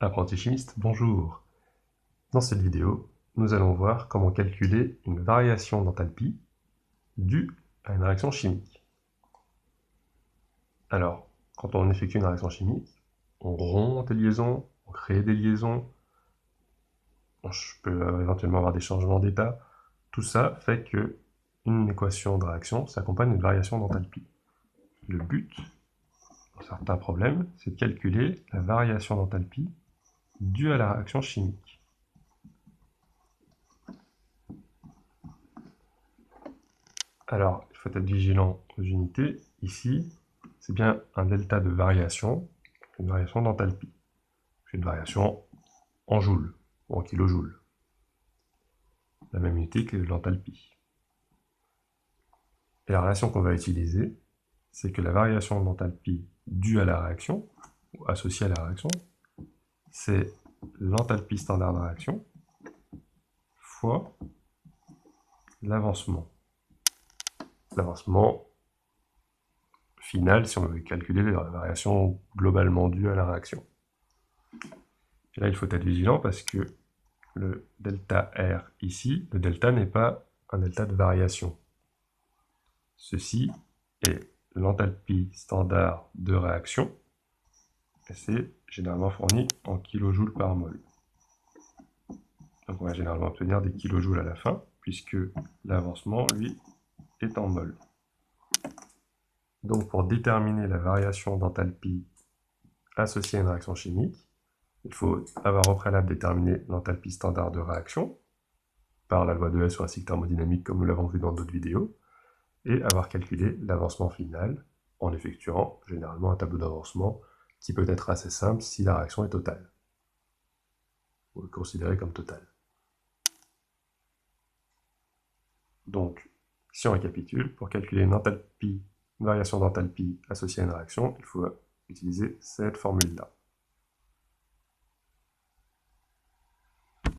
Apprenti chimiste, bonjour. Dans cette vidéo, nous allons voir comment calculer une variation d'enthalpie due à une réaction chimique. Alors, quand on effectue une réaction chimique, on rompt des liaisons, on crée des liaisons, je peux éventuellement avoir des changements d'état. Tout ça fait que une équation de réaction s'accompagne d'une variation d'enthalpie. Le but, dans certains problèmes, c'est de calculer la variation d'enthalpie due à la réaction chimique. Alors, il faut être vigilant aux unités. Ici, c'est bien un delta de variation, une variation d'enthalpie. C'est une variation en joules, ou en kilojoules. La même unité que l'enthalpie. Et la relation qu'on va utiliser, c'est que la variation d'enthalpie due à la réaction, ou associée à la réaction, c'est l'enthalpie standard de réaction fois l'avancement. L'avancement final, si on veut calculer la variation globalement due à la réaction. Et là, il faut être vigilant parce que le delta R ici, le delta n'est pas un delta de variation. Ceci est l'enthalpie standard de réaction, et c'est généralement fourni en kilojoules par mol. Donc on va généralement obtenir des kilojoules à la fin, puisque l'avancement, lui, est en mol. Donc pour déterminer la variation d'enthalpie associée à une réaction chimique, il faut avoir au préalable déterminé l'enthalpie standard de réaction, par la loi de Hess sur un cycle thermodynamique comme nous l'avons vu dans d'autres vidéos, et avoir calculé l'avancement final en effectuant généralement un tableau d'avancement qui peut être assez simple si la réaction est totale, ou considérée comme totale. Donc, si on récapitule, pour calculer une variation d'enthalpie associée à une réaction, il faut utiliser cette formule-là.